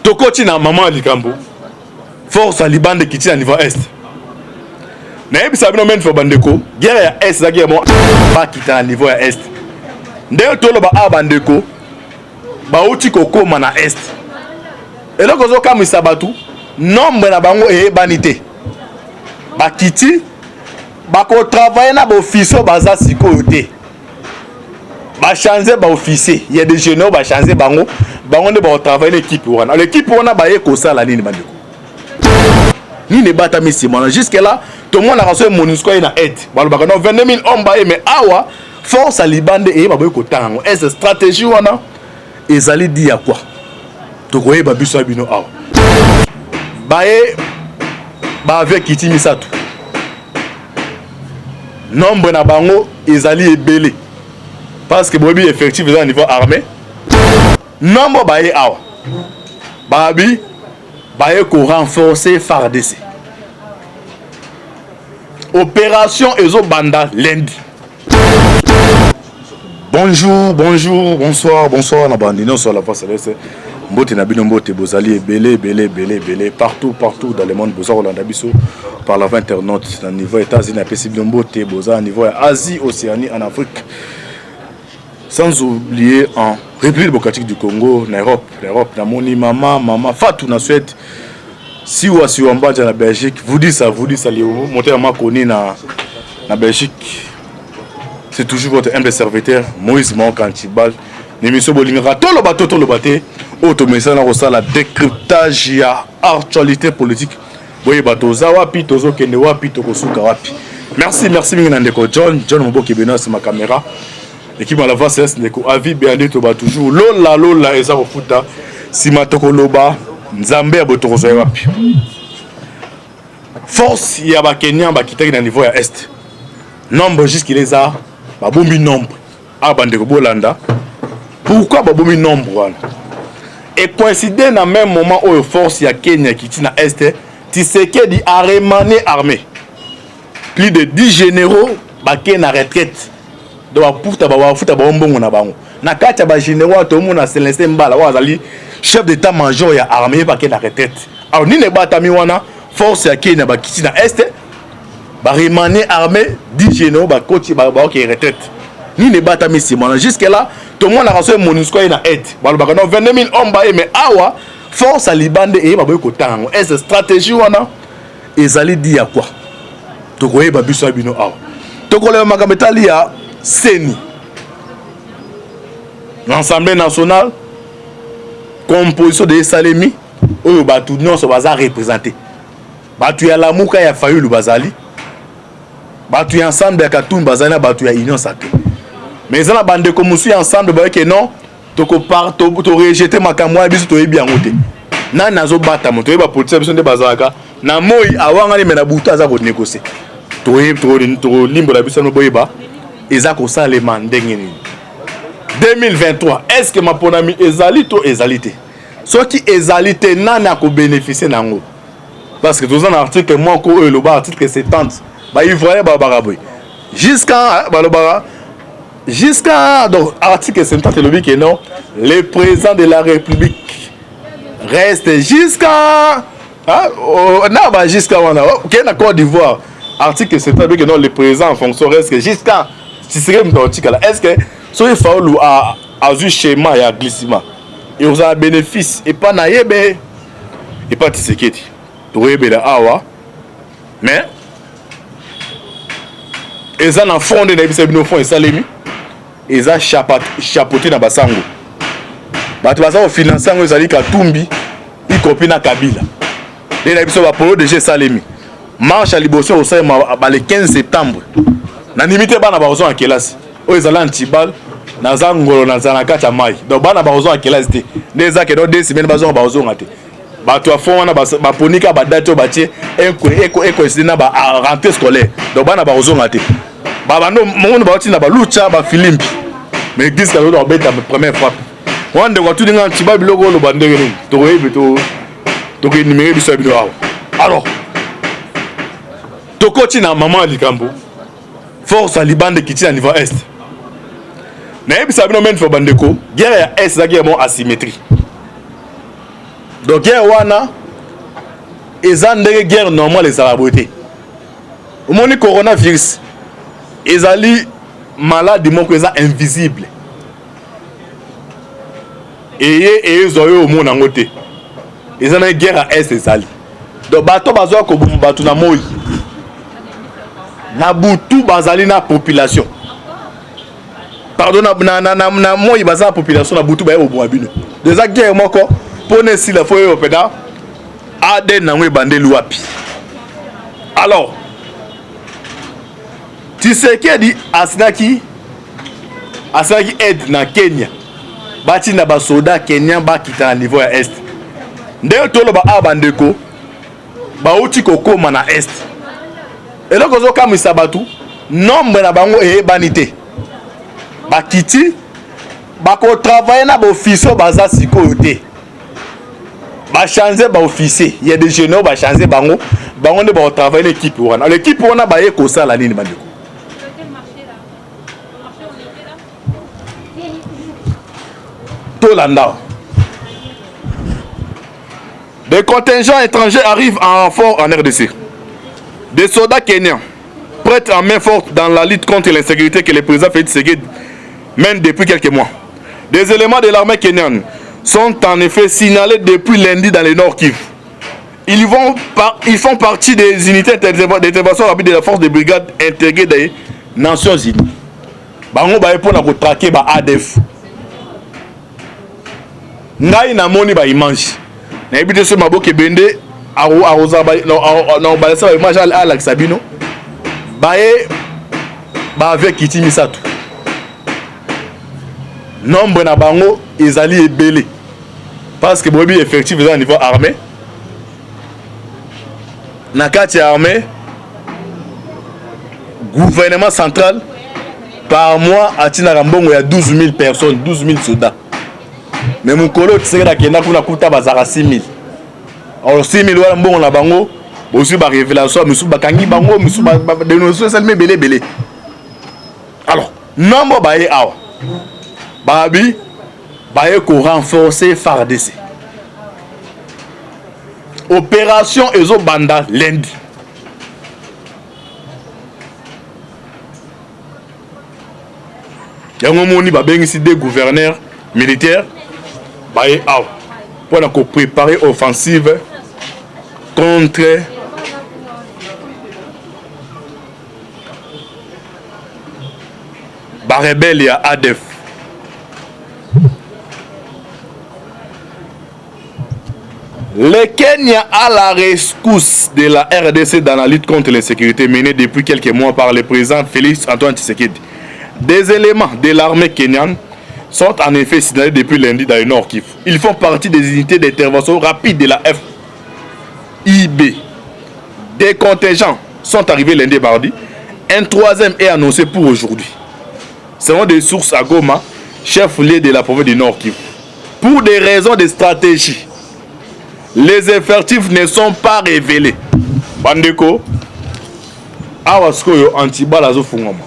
Tokoti na maman likambo. Force à Liban de quitter à niveau est. Naïb Sabino men for bandeko. Guerre ya est la guerre pas quitter à niveau est. Ndeo tolo ba a bandeko. Ba uti koko mana est. Et là kozo kam isabatu. Nombre na bango e banité. Ba kiti ba ko travailler na ba officier baza sikoyote. Ba changer ba officier. Il y a des généraux ba changer bango. Bango ne ba travailler l'équipe wana. L'équipe wana ba ye ko sala nini bandeko. Ni ne bata misi mona jusque là tout le monde a reçu monusco na aide. Ba ba no 22 000 hommes ba mais awa force à libande e ba boy ko tango. Est stratégie wana ezali di ya quoi. To ko e ba biso bino awa. Ba e ba avec kiti misatu. Nombre na bango ezali ebele. Parce que bobi effectif au niveau armé. Nombre ba e awa. Babi baye ko renforcer FARDC. Opération Ezo Banda lundi. Bonjour, bonjour, bonsoir, bonsoir. Na bandino sur la face céleste. Mbote na bino mbote bozali belé partout dans le monde bozar Hollande biso par la 20 internautes na niveau États-Unis pesi bino mbote bozar niveau Asie, Océanie, en Afrique. Sans oublier en République démocratique du Congo, en Europe, na moni maman Fatou na Suède. Si ou si on na Belgique, vous dites ça Léo, monter à Makoni na Belgique. C'est toujours votre humble serviteur Moïse Mankantibal. L'émission Bolingara tout le bateau automation na la décryptage ya actualité politique. Boye bateau zawapi tozo kende wapi tokosuka wapi. Merci mingi ndeko John Moboki Benoît sur ma caméra. L'équipe à la face est ndeko avi bien to ba toujours lola eza kofuta sima tokoloba nzambe abotoko zo wapi. Force ya ba Kenya ba kitaki na niveau ya est. Nombre jusqu'il les a ba bombi nombre a bandeko bolanda. Pourquoi ba bombi nombre wana? Et coïncider dans même moment où force ya Kenya qui na est Tshisekedi a remanié armée. Plus de 10 généraux ba Kenya retraite. Donc pour ba futa ba mbongo na bango. Na kati ba généraux to mona Célestin Mbala wazali chef d'état-major ya armée ba Kenya retraite. Alors ni ne batami wana force ya Kenya ba kiti na est ba remanié armée 10 généraux ba koti ba ki retraite. Ni ne batami simona jusque là tout le monde a reçu monusco na aide. Ba no 22 000 hommes ba mais awa force à libande e ba boy ko tango. Est stratégie wana ezali di ya quoi. To ko e ba biso bino awa. To ko le makametali ya Seni. L'Assemblée nationale composition de Salemi oyo batu nyonso baza représenter. Batu ya Lamuka ya Fayulu bazali. Batu ya ensemble ya Katumbi bazali na batu ya Union Sacrée. Mais ça la bande comme musu ensemble ba que non toko parto to rejeter makamwa biso to yebi yango te. Na nazo bata moto yeba politique biso nde bazaka na moi awanga ni mena buta za ko négocier. To limbo la biso no boyeba eza ko salema ndenge ni. 2023 est-ce que ma ponami ezali to ezalité? Ce qui ezalité nana ko bénéficier nango. Parce que dans un article moi ko le bas article 70 ba il voyait ba baraboy. Jusqu'à donc article 70 le dit que non, le président de la République reste jusqu'à jusqu'à OK na Côte d'Ivoire. Article 70 que non le président en fonction reste jusqu'à si c'est même article là. Est-ce que so il faut a eu schéma ya glissement. Et vous avez bénéfice et pas na yebe et pas Tshisekedi. To yebe la awa. Mais eza na fond de biso bino fond esalemi eza chapeauté na basango bato baza ko financer ngo ezali Katumbi ikopi na Kabila de na biso ba polo de esalemi marche à liboso au sein le 15 septembre na limite bana ba ozo en classe o ezala antibal na zangolo na zanaka cha mai donc bana ba ozo en classe te neza ke do 2 semaines bazo ba ozo ngate bato a fond wana ba ponika ba date batie eko na ba rentrée scolaire donc bana ba ozo ngate baba no monde ba tina ba lucha ba filimbi mais dis ka do beta première frappe wande ko tudinga antibal biloko lo bandenge ni to yebi to ke numéro biso bino awa. Alors tokoti na maman likambo force à libande kiti na niveau est na yebi sabino men fo bandeko guerre ya est la guerre mon asymétrie. donc guerre wana eza ndenge guerre normale ezala beauté omoni coronavirus ezali maladie moko eza invisible eye ezoyo omona ngo te eza na guerre à est ezali donc bato bazwa koboma bato na moi na butu bazali na population pardon na moi baza population na butu baye oboma bino déjà guerre moko pone si la fois opéda aden na ngwe bandeli wapi alors Tshisekedi asinaki aide na Kenya bati na basoda Kenya bakita na niveau ya est ndenge toloba abandeko bauti kokoma na est eloko zokamwisa batu nombre na bango eyebani te bakiti bakotravaille na baofficier baza sikoyo te bachange baofficier il y a des généraux bachange bango nde baotravaille na équipe wana l'équipe wana baye kosala nini bandeko Tolanda. Des contingents étrangers arrivent en renfort en RDC. Des soldats kenyans prêtent en main forte dans la lutte contre l'insécurité que le président Félix Tshisekedi mène depuis quelques mois. Des éléments de l'armée kenyane sont en effet signalés depuis lundi dans le Nord Kivu. Ils font partie des unités d'intervention rapide de la force de brigade intégrée des Nations Unies. Bango baye pour na ko traquer ba ADF. Ngai na moni ba image na ebite so maboke bende aroza ba na balasa ba image ala Sabino bae ba avec kiti misatu nombre na bango ezali ebele parce que bobi effectif au niveau armé na kati armée gouvernement central par mois atina mbongo ya 12 000 personnes 12 000 soldats. Mais mon collègue c'est là qui n'a pas coûté bazara 6 000. Alors 6 000 wala mbongo na bango aussi ba révélation musu bakangi bango musu ba dénonciation seulement belé. Alors nombre baé awa babi baé ko renforcer FARDC. Opération Ezo Banda lundi. Yango moni ba bengisi des gouverneurs militaires baye aw pour préparer offensive contre ba rebelle ya ADF. Le Kenya a la rescousse de la RDC dans la lutte contre l'insécurité menée depuis quelques mois par le président Félix Antoine Tshisekedi. Des éléments de l'armée kenyane sont en effet signalés depuis lundi dans le Nord Kivu. Ils font partie des unités d'intervention rapide de la FIB. Des contingents sont arrivés lundi et mardi. Un troisième est annoncé pour aujourd'hui. Selon des sources à Goma, chef-lieu de la province du Nord Kivu. Pour des raisons de stratégie, les effectifs ne sont pas révélés. Bandeko, awaskoyo antibalazo fungoma.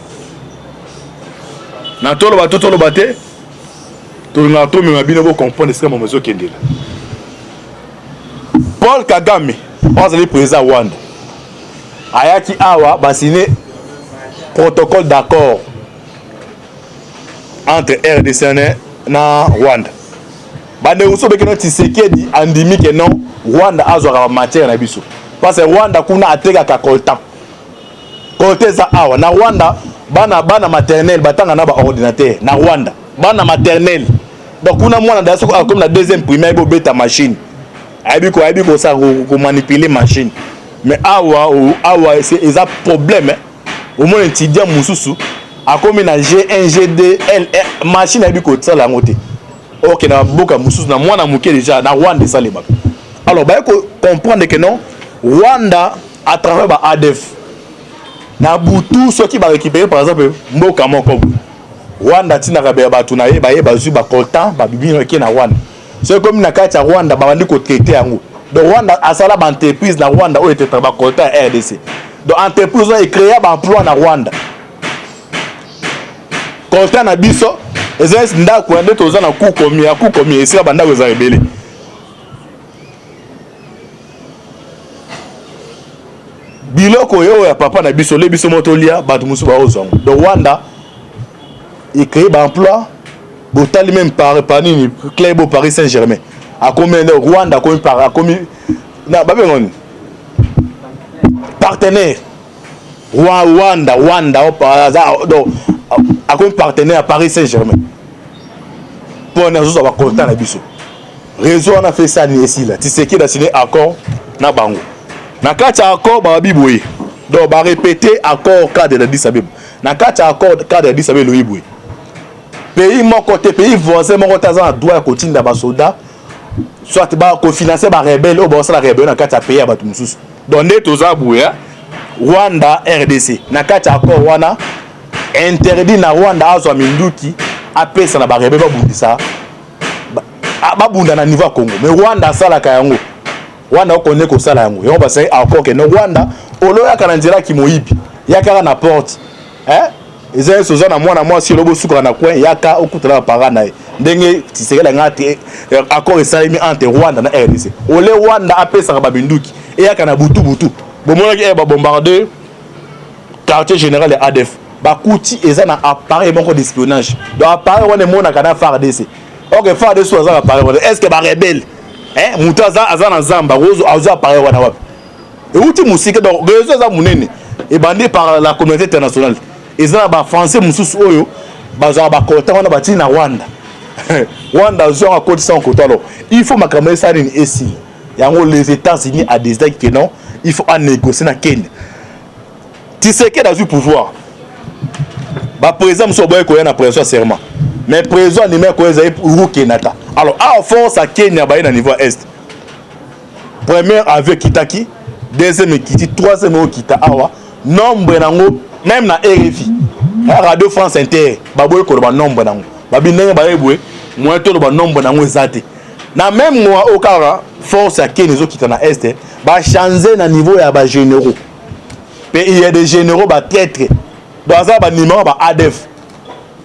Na tolo bate. Paul Kagame, le président Rwanda, ayaki awa signé protocole d'accord entre RDC et Rwanda. Bande uso bekeno Tshisekedi andimi que non Rwanda azwa matière na biso. Parce que Rwanda kuna ateka ka coltan. Côté za awa na Rwanda bana maternelle batanga na ba ordinateur na Rwanda. Bana maternelle. Donc on a moins comme la deuxième primaire pour bêta machine. Aibi ko ça ko manipuler machine. Mais awa c'est un problème. Au moins étudiant mususu a comme na G1 G2 L machine aibi ko ça la ngote. OK na boka mususu na mwana muke déjà na Rwanda ça les ba. Alors ba ko comprendre que non Rwanda à travers ba ADF na butu ceux qui va récupérer par exemple mboka moko Rwanda tina kabeba batu na ye bazu ba coltan ba bibino ke na Rwanda. C'est comme na kati ya Rwanda ba bandi ko traiter yango. Donc Rwanda asala ba entreprise na Rwanda o était ba coltan RDC. Donc entreprise a créé ba emploi na Rwanda. Coltan na biso ezali ndako ande toza na ku komi esika banda ko za rebele. eloko yo ya papa na biso le biso motolia bato musu ba ozongo do Rwanda il crée ba emploi botali même par panini club au Paris Saint-Germain a combien de Rwanda comme par a commis na ba bengon partenaire Rwanda au hasard do a comme partenaire à Paris Saint-Germain pour na zo ba content na biso réseau on a fait ça ni ici là tu sais qui a signé accord na bango na kati accord ba biboye donc ba répéter accord cadre de Addis Abeba na kati accord cadre de Addis Abeba loyibwe pays mon côté pays voisin mon côté ça doit continuer da ba soldats soit ba ko financer ba rebelle ou ba ça la rebelle na kati a pays ba tumususu donc nde toza buya Rwanda RDC na kati accord wana interdit na Rwanda azwa minduki apesa na ba rebelle ba bundisa ba bunda na niveau Congo mais Rwanda sala ka yango Rwanda okonne ko sala yango yo ba sai accord ke no Rwanda olo ya kana nzela ki moyibi yakaka na porte ezali soza na mwana mwasi lobo suka na coin yaka okutala para na ndenge tisekela ngati accord esalemi entre Rwanda na RDC ole Rwanda apesa ba binduki yaka na butu bomona ki ba bombarder quartier général de ADF ba kuti eza na appareil moko d'espionnage do appareil wana mona kana FARDC OK FARDC soza appareil wana est-ce que ba rebelle mutaza azana zamba rozo azo appareil wana wapi et outi musika donc réseau za munene et bandé par la communauté internationale ezana ba français mususu oyo baza ba kota wana bati na Rwanda Rwanda zo a côté sans côté alors il faut makamé ça ni ici yango les États-Unis a décidé que non il faut négocier na Kenya tu sais que dans le pouvoir ba président muso boye ko yana président serment mais président ni mais ko ezai Uhuru Kenyatta alors à force à Kenya ba na niveau est premier avec Kitaki deuxième Kiti troisième Kita awa nombre nango même na RFI Radio France Inter baboye ko ba nombre nango babi ndenge ba ebwe moi to ba nombre nango ezate na même moi au kara force à Kenya zo kita na est ba changer na niveau ya ba généraux mais il y a des généraux ba traître dans ça ba numéro ba ADF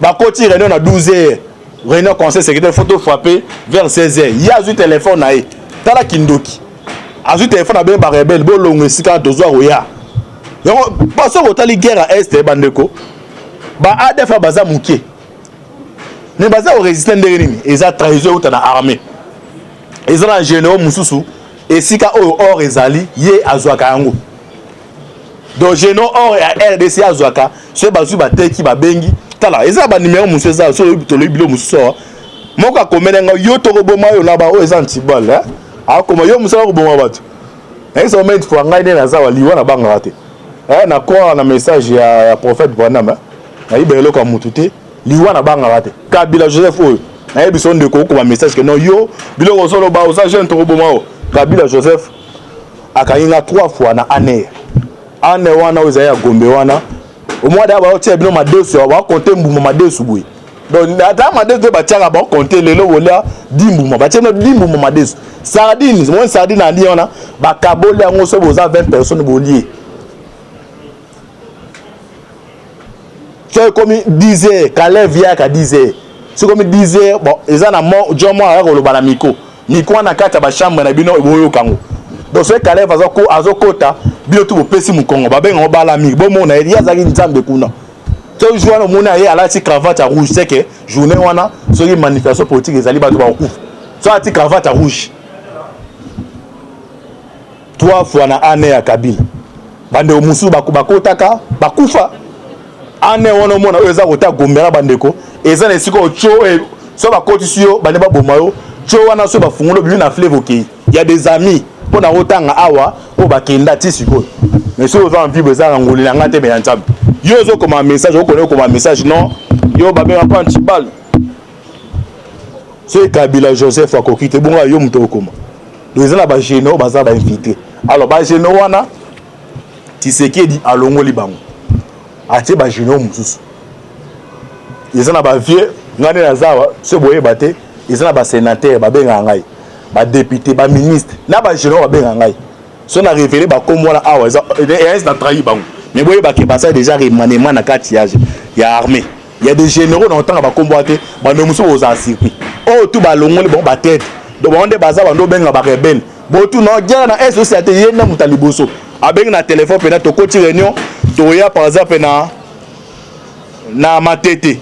ba koti réunion na 12h réunion conseil secrétaire photo frappé vers 16h il y a un téléphone na tala kindoki azu téléphone na ben ba rebelle bo longo sika dozo oya donc parce que otali guerre à est bandeko ba ADF baza muke ne baza o résister ndenge nini eza trahison uta na armée eza na généraux mususu esika oyo or ezali ye azwaka yango donc généraux or ya RDC azwaka so bazu bateki babengi tala eza ba numéro mususu eza so tolo bilo mususu moko akomenenga yo to koboma yo na ba o eza antibal akoma yo mususu koboma bato eso moment fo ngai ne na za wali wana banga te na quoi na message ya prophète Bonama na ibelo ka mututé liwa na banga rate Kabila Joseph oyo na yebiso ndeko ko message que non yo biloko solo ba oza jeune to bomao Kabila Joseph akayinga 3 fois na année wana oza ya Gombe wana au mois d'aba otie bino madesu wa compter mbuma madesu boy donc ata madesu ba tiaka ba compter lelo wola dimbuma ba tiena dimbuma madesu sardine moi sardine andi wana ba kabole yango so boza 20 personnes bolier. C'est comme 10 heures, Calais vient à 10 heures. C'est comme 10 heures, bon, ils ont un mot, John Moa, le Miko. Miko, on a 4 chambres, on a bien au Congo. Donc, ce Calais va à Zokota, bien tout au Pessi Moukongo, Babin, on va la mi, bon, on a dit, il y a une dame de Kuna. Ce jour, on a à la cravate rouge, c'est que, journée, on a, sur une manifestation politique, les alibats de Bakou. Soit la cravate rouge. 3 fois, on a année à Kabila. Bande au Moussou, Bakotaka, Bakoufa. Ane wono mona eza kota gombera bandeko eza na siko cho so ba kotisiyo bane ba bomayo cho wana so ba fungulo bi na fleuve OK il y a des amis pona otanga awa o ba kenda tisiko mais so za envie beza ngolila ngate be yantam yo zo comme message o connaît comme message non yo ba be pa antibal so Kabila Joseph akokite bonga yo muto koma eza na ba geno baza ba invité alors ba geno wana Tshisekedi alongoli bango ati ba jino mususu ezana ba vieux ngane na zawa se boye bate ezana ba sénateur ba benga ngai ba député ba ministre na ba jino ba benga ngai so na révélé ba comme wana awa ez na trahi bango mais boye ba ke basa déjà remaniement na katiyage ya armée il y a des généraux dans temps ba combattre ba no mususu aux circuit oh tout ba longoli bon ba tête donc on de baza ba no benga ba rebelle bo tout non guerre na société yena mutaliboso avec na téléphone pena to côté réunion to ya par exemple na matete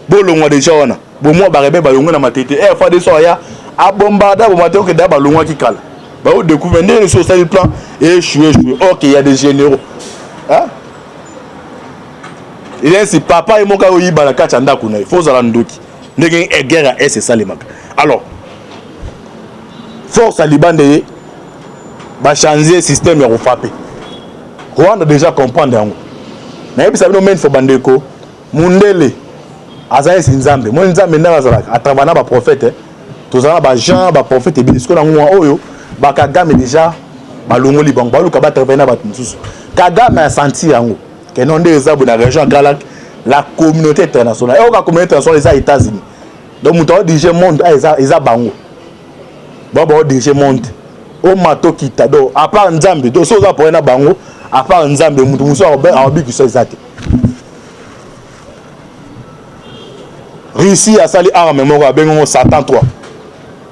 bolongwa déjà wana bo moi ba rebe ba longo na matete fa de so ya a bombada bo matete que da ba longwa ki kala ba o découvrir ne sur ça le plan et jouer OK il y a des généraux hein il est si papa et mon ka oyiba la kacha ndako na il faut za la ndoki ndenge guerre c'est ça les mak alors force à libande ba changer système ya refapper Rwanda déjà comprendre yango na yebi sabino men fo bandeko mundele azaye sinzambe mo nzambe ndanga zalaka atravana ba prophète tozana ba Jean ba prophète et bisko na ngwa oyo ba Kagame déjà ba longoli bango ba luka ba travailler ba tmususu Kagame a senti yango que non des abos na région Galak la communauté internationale et la communauté internationale les États-Unis donc muto dirige monde eza bango ba dirige monde o mato kita do à part nzambe do so za pour na bango à part nzambe mutu muso a obi ki so ezate Russie a sali arme moko a bengo Satan 3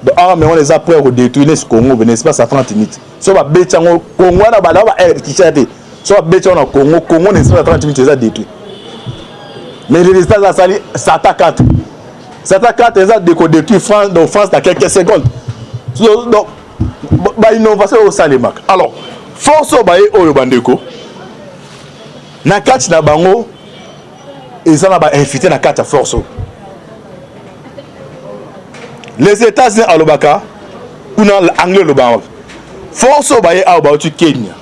de arme on les a prêts à détruire ce Congo mais n'est pas ça 30 minutes so ba betango Congo na ba ki chate so ba betango na Congo n'est pas 30 minutes les a détruit mais les résultats a sali Satan 4 Satan 4 les a détruit France dans France dans quelques secondes donc ba innovation au salemak alors force ba oyo bandeko na kati na bango ezana ba invité na kati force les États-Unis à l'Obaka ou dans l'anglais l'Obama force ba a ba tu Kenya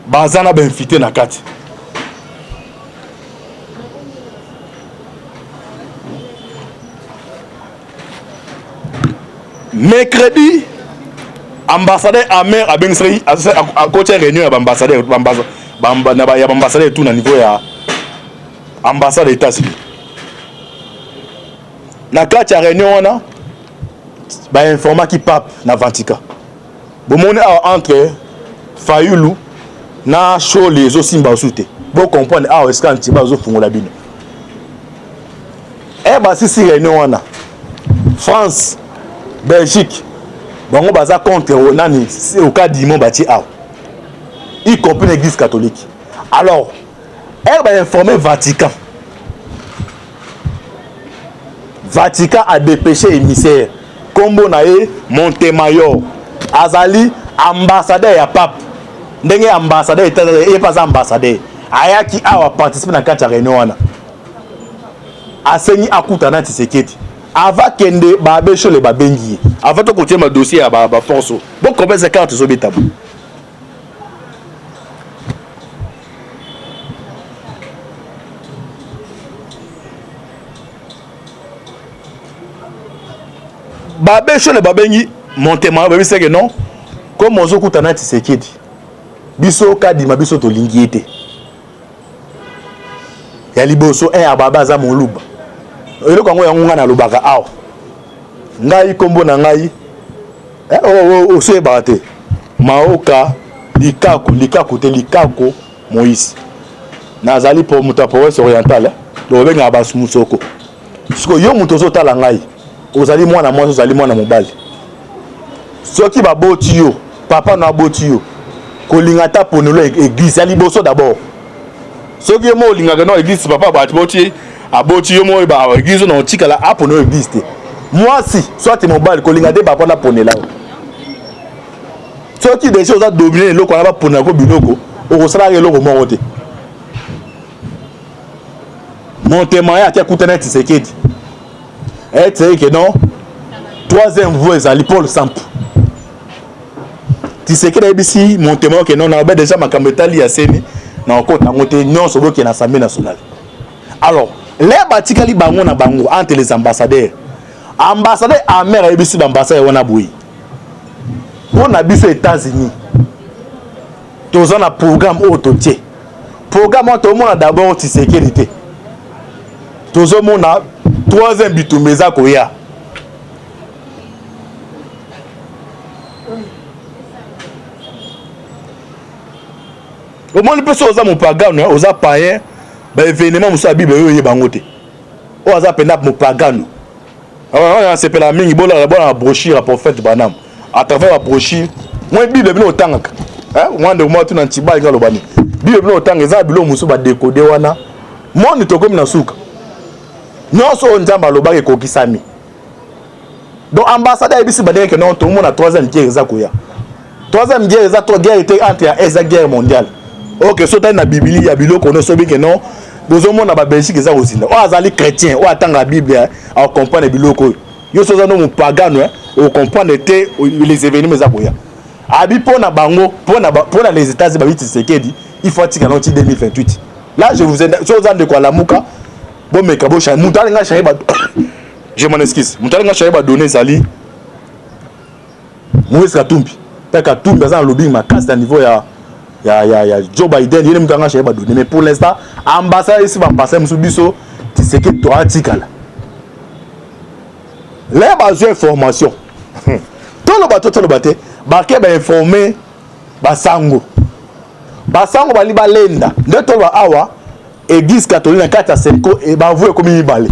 bazana ba invité na kati mercredi ambassadeur Amer a Bensri à côté réunion ya ambassadeur ambassadeur tout na niveau ya ambassade des États-Unis na kati ya réunion wana ba informa ki pape na Vatican bo moni entre Fayulu na Chole zo simba soute bo comprendre eskanti ba zo fungola bino ba sisi réunion wana France Belgique bango baza contre nani au cas d'Imon bati y compris l'église catholique alors elle va informer Vatican a dépêché émissaire Kombo nae Montemayor azali ambassadeur ya pape ndenge ambassadeur et pas ambassadeur ayaki awa participer na kati ya réunion wana asengi akutana Tshisekedi avant kende babe chez les babengi avant to côté ma dossier à ba force bon combien de cartes zo betabu babe chez les babengi Montema babi c'est que non comme ozo kutana Tshisekedi biso kadi mabiso to lingiete ya liboso ababa za moluba eloko yango yango nga na lobaka awa ngai kombo na ngai so ebaka te maoka likako te likako Moïse nazali po moto ya province orientale lobengaka basmusoko siko yo moto ozotala ngai ozali mwana mwasi ozali mwana mobali soki baboti yo papa na aboti yo kolinga ta ponelo église ya liboso d'abord soki yo mo olingaka na église papa batiboti aboti yo mo ba église na otikala apono église te mwasi soit mobali kolinga te papa na ponela soki déjà oza dominer eloko na ba ponela ko biloko okosala eloko moko te Montemayor qui a coûté net Tshisekedi et c'est que non troisième voie ezali Paul Sampu Tshisekedi ebisi Montemayor que non na ba déjà makambo etali ya seni na okota ngote nyonso boki na Assemblée nationale alors les batikali bango na bango entre les ambassadeurs Amer ebisi ambassadeur wana boyi on a biso États-Unis toza na programme autotier programme to mona d'abord Tshisekedi te tozo mona troisième bitumeza koya au moins le person oza mon pagano oza païen ba événement musa bible yo yebango te o aza penda mon pagano on s'appelle mingi bola la brochure prophète Banam à travers la brochure moi bible bino otanga moi de moi tout na tiba ngalo bani bible bino otanga eza bilo musu ba décoder wana monde to comme na suka nyonso nzamba lobaki kokisami donc ambassadeur ebisi badenge que non tout le monde a troisième guerre za koya troisième guerre za to guerre était entre la guerre mondiale OK so ta na bibili ya bilo kono so bi que non bozomo na ba Belgique za ozinda o azali chrétien o atanga la bible a comprendre biloko yo so za no pagano o comprendre te les événements za koya abi pona bango pona les États-Unis ba biti sekedi il faut tika non 2028 là je vous ai so za de quoi la muka bon mais kabo cha mutali nga cha ba je m'en excuse mutali nga cha ba donner zali Moïse Katumbi ta Katumbi za lobbying ma casse à niveau ya Joe Biden il mutanga cha ba donner mais pour l'instant ambassade ici va passer musubiso tu sais que toi tikala les besoin information tout le bateau baké ba informer basango bali balenda ndeto ba awa Église catholique na kata Senko et ba vous comme balé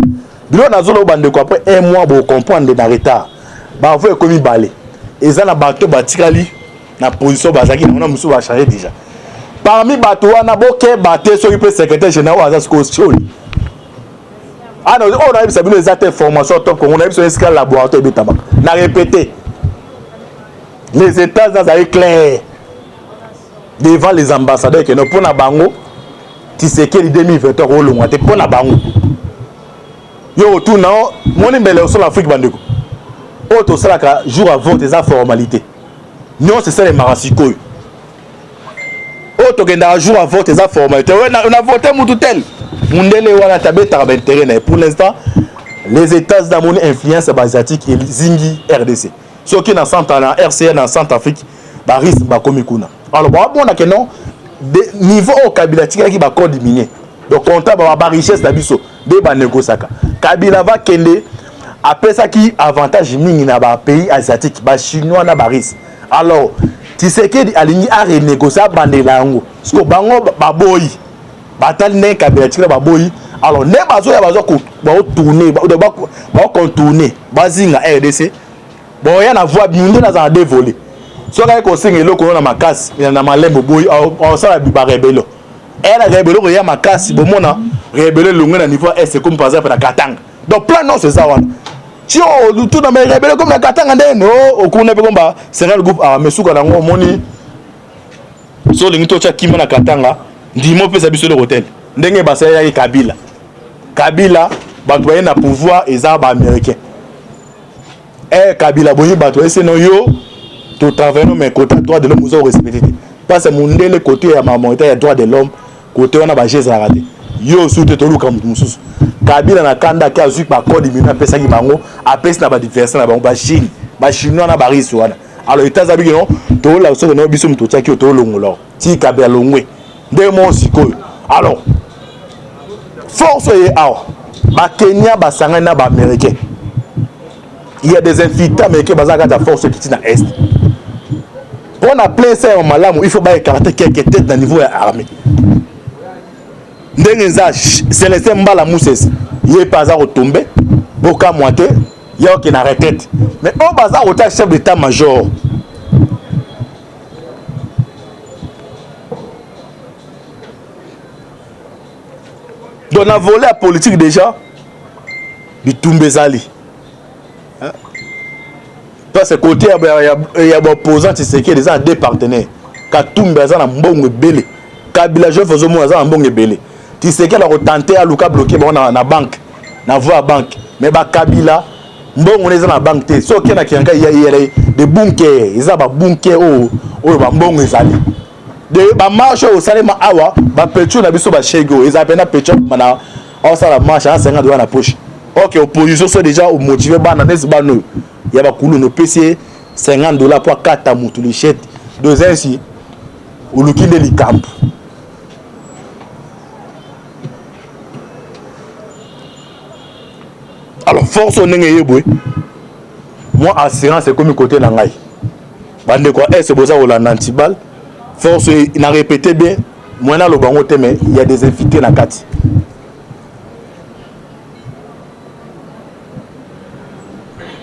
bilo na zolo bande ko après un mois bo comprendre na retard ba vous comme balé eza na bato batikali na position bazaki na musu ba changer déjà parmi bato wana boke baté so qui secrétaire général aza ko choli ana on a eu ça bilo za formation top qu'on a eu sur escale laboratoire betama na répéter les états dans clair devant les ambassadeurs que non pour na bango Tshisekedi 2023 au long te pour na bango yo tout non mon mbele sur l'Afrique bandeko auto sala ka jour avant des formalités non c'est ça les marasiko auto genda jour avant des formalités on a voté mutu tel mundele wana tabeta ba intérêt pour l'instant les états dans mon influence asiatique et zingi RDC ce qui na centre na RCA na Centrafrique ba risque ba komikuna alors bon na que non niveau au Kabila tika ki ba code minier donc comptable ba richesse na biso de ba négociaka Kabila va kende après ça qui avantage mingi na ba pays asiatique ba chinois na ba risque alors Tshisekedi alingi a renégocier bandela yango parce que bango ba boyi batali ne Kabila tika ba boyi alors ne bazo ya bazo ko ba tourner ba contourner bazinga RDC bon ya na voix binde na za dévoler so ka ko singa eloko na makasi na malembo boy on sala ba rebelo la rebelo ya makasi bo mona rebelo longue na niveau est comme par exemple na Katanga donc plan non c'est ça wana tio tout na rebelo comme na Katanga ndeno okuna pe komba Sénégal groupe a mesuka na ngo moni so lingi to cha kima na Katanga ndimo pesa biso le hotel ndenge ba ya Kabila bato ba na pouvoir eza ba américain Kabila boyi bato ese no yo tout travaillant mais côté droit de l'homme vous respecté parce que mon le côté ya mamonta ya droit de l'homme côté on a ba jeza raté yo soute to luka mususu Kabila na kanda ka zu ba code mina pesa ki bango apesi na ba diversion na bango ba Chine ba chinois na ba riso wana alors états abi non to la so no biso mto taki to longola ti Kabila longwe nde mo sikoyo alors force et awa ba Kenya ba sanga na ba américain il y a des infiltrés américains basés à la force qui est dans l'Est. Pour on a plein ça en malam, il faut pas écarter quelques têtes dans le niveau de l'armée. C'est les symboles à Moussès. Il est pas à retomber, beaucoup à moitié, il y a aucune retraite. Mais au bazar, au chef d'état-major. Donc, on a volé la politique déjà, il tombe Zali. Parce que côté il y a opposant Tshisekedi des deux partenaires Katumbi za na mbongo belé Kabila je faisons moi za na mbongo belé Tshisekedi a tenté à luka bloquer na banque na voie banque mais ba Kabila mbongo les na banque te so kena kianga il y a des bunkers ils a ba bunker o ba mbongo ezali de ba marche au salema awa ba petrol na biso ba shego ils a pena petrol mana on ça la marche à 50 dollars na poche. OK opposition sont déjà motivé bana nes bano il y a beaucoup de PC $50 pour 4 mutu les chètes deux ainsi ou le kinde li camp alors force on ngeye boy moi assurance c'est comme côté na ngai bande quoi c'est boza ou la antibal force il a répété bien moi na lo bango te mais il y a des invités na kati.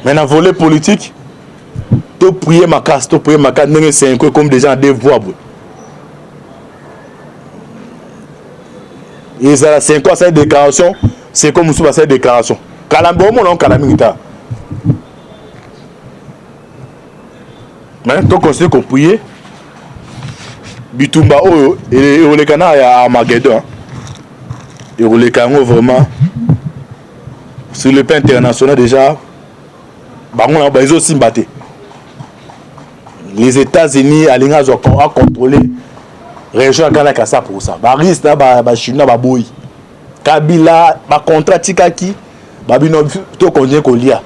Maintenant volet politique to to prier ma casse, c'est comme des gens dévoient. Et ça, c'est quoi cette déclaration? C'est comme sous cette déclaration. Kalambo, mon calamita. Mais tu considères qu'on prier. Bitumba, et le canard à Armageddon. Et le canard vraiment. Sur le plan international déjà. Ils ont aussi battu. Les États-Unis ont contrôlé la région de Kassa pour ça. Les Chinois, les Chinois, Kabila, les contrats Tikaki, les tout conduit qu'on lia.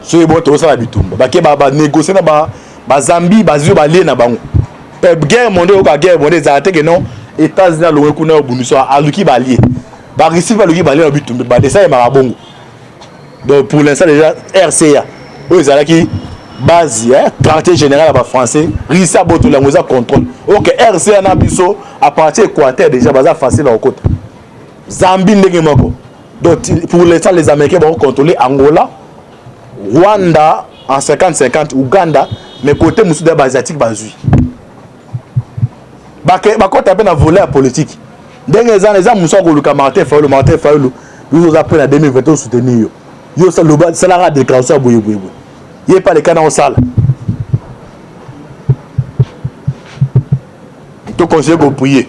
Si vous avez ça, vous négocier les Zambie, les Zambie, les Zambie. Guerre mondiale, guerre mondiale, ça a été que non. Les États-Unis ont reconnu au Bunuswa, à l'Uki Balié. Les Russes ont reconnu au Butumbe, ça est marabongo. Donc pour l'instant déjà RCA eux ont qui base quartier général à français Rissa Boto la moza contrôle OK RCA na biso à partir Équateur déjà base facile en côté Zambie ndenge moko. Donc pour l'instant les Américains vont contrôler Angola, Rwanda en 50-50, Ouganda mais côté Moussouda asiatique bazui ba côté à peine à voler la politique ndenge les gens Moussa Goluka Martin Fayulu ils ont appris en 2021 soutenir yo ça la déclaration boye il est pas le cas dans salle to conseiller ko prier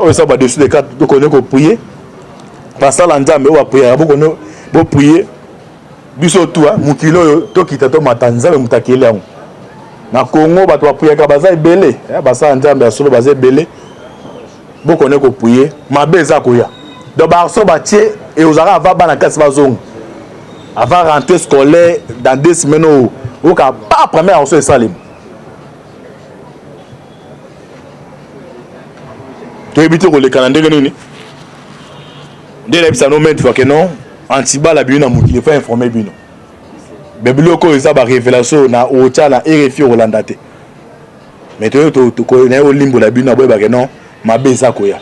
on ça ba dessus des cartes to connait ko prier parce que l'anzambe on va prier bo prier biso tout mukilo to kita to matanzambe mutakele yango na Congo ba to prier ka baza ebele ba sa nzambe asolo baza ebele bo connait ko prier mabeza ko ya do ba so ba tie et aux arabes va bana kasi bazong avant rentrée scolaire dans 2 semaines au cas pas première en ce salim tu éviter le calendrier nini dès la bisa no mettre fois que non antiba la bino mukile faut informer bino bebilo ko ça ba révélation na ocha na RFI Rolanda te mais tu connais au limbo la bino boy ba que non mabeza koya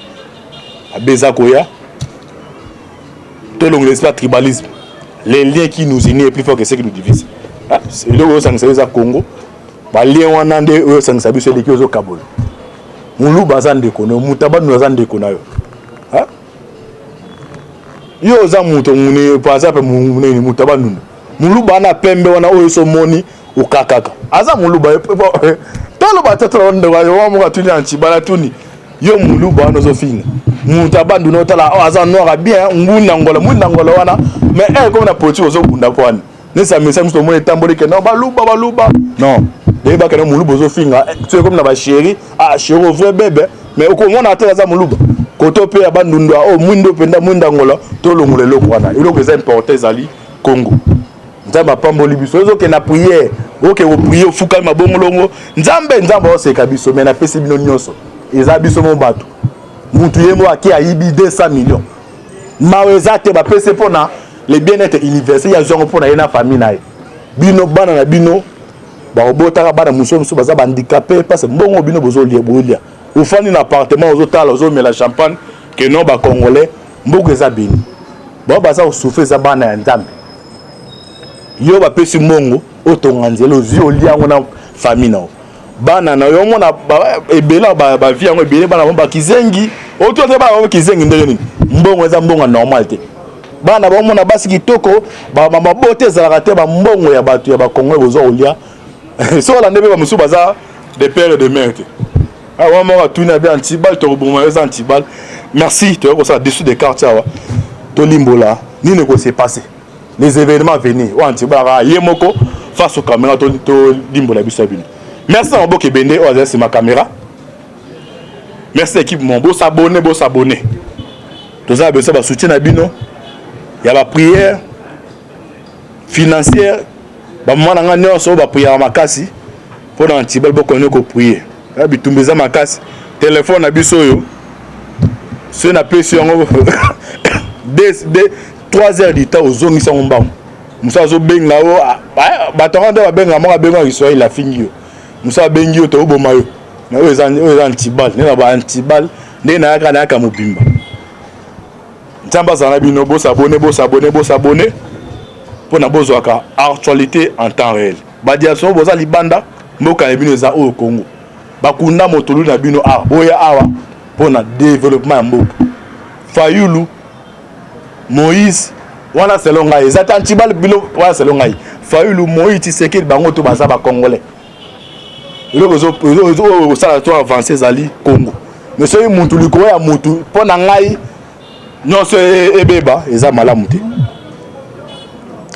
tout l'espace tribalisme. Les liens qui nous unissent est plus fort que ceux qui nous divisent. C'est là où on s'en au Congo. Les liens on a des eux s'en s'abuse sur les qui au Kaboul. Moulou bazan de kono, moutaba nous bazan de kono. Yo za mouto mune par exemple mune moutaba nous. Moulou bana pembe wana o so moni o kakaka. Aza moulou ba tolo ba tetro ndo wa yo mo tuni antibala tuni. Yo moulou ba no zo finga. Moutaba nduno tala o aza noira bien nguna ngola wana mais comme na poti ozo bunda pwani ne ça me semble mo etamboli que non baluba non de ba que non moulou bozo finga tu es comme na ba chéri chéri vrai bébé mais au comment on attend ça moulou koto pe ya bandundwa o mwindo penda mwinda ngola to longole lokwana ilo que ça importer zali Congo nzamba pamboli biso ozo ke na prière OK o prier fuka mabongolongo nzambe o se kabiso mais na pesi bino nyonso eza biso mo bato mutu yemo aki ayibi 200 millions maweza te ba pese pona le bien-être universel ya zongo pona yena famille na bino bana na bino ba obotaka bana muso baza ba handicapé parce mbongo bino bozo lia ufani na appartement ozo tala ozo mela champagne que non ba congolais mboko eza bini ba baza souffrir za bana ya nzambe yo ba pesi mbongo otonga nzelo zio lia ngona famille na bana na yo mona ebela ba vie yango ebele bana ba kizengi oto te ba kizengi ndenge nini mbongo eza mbongo normal te bana ba mona basi kitoko ba mama bote ezalaka te ba mbongo ya bato ya ba Congo bozo olia so la ndebe ba musu baza de père et de mère te wa mo tuna bien antibal to boma eza antibal merci tu vois ça dessus des cartes awa to limbola ni ne ko s'est passé les événements venir wa antibal yemoko face aux caméras to limbola bisabine. Merci à Mboke Bende, c'est ma caméra. Merci à l'équipe Mombo, s'abonner. Tout ça, besoin de soutien à Bino. Il y a la prière financière. Moi, je vais prier à Makasi. Pour un petit peu de prier. Je vais prier à Makasi. Téléphone à Bissoyo. Si on a appelé sur 3 heures du temps aux zones qui sont en bas. Moussa Zobeng là-haut. Batorande va benga, moi, benga, il a fini. Moussa bengi to bomayo na oyo antibal ne ba antibal ne na aka mobimba ntamba zana bino bo s'abonner pour na bozwaka actualité en temps réel. badiaspora boza libanda mboka na bino eza oyo Congo bakunda motolu na bino awa boya awa mpona développement ya mboka Fayulu Moïse wana selo ngai eza tantibal bilo wana selo ngai Fayulu Moïse Tshisekedi bango to baza ba congolais eloko zo sala to avancer zali Congo mais soki mutu likolo ya mutu mpona ngai nyonso ebeba eza malamu te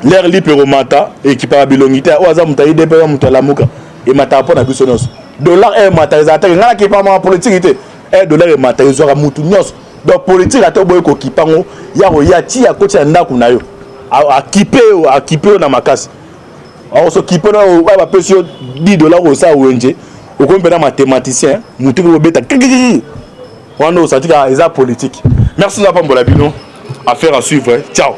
l'air libre romata équipe bilongi te oyo aza mutu ayide mpe mutu alamuka emataka mpona biso nyonso dollar emata ezala te ngai nakipa ma politique te dollar emata ezwaka mutu nyonso donc politique ate oboyi kokipango ya koya tia koti ya ndako na yo akipe yo na makasi osokipe na oyo bapesi yo 10 dollars osala wenje okomi mpena mathématicien mutu kobeta kikikiki wana osatika eza politique merci na pambola bino affaire à suivre ciao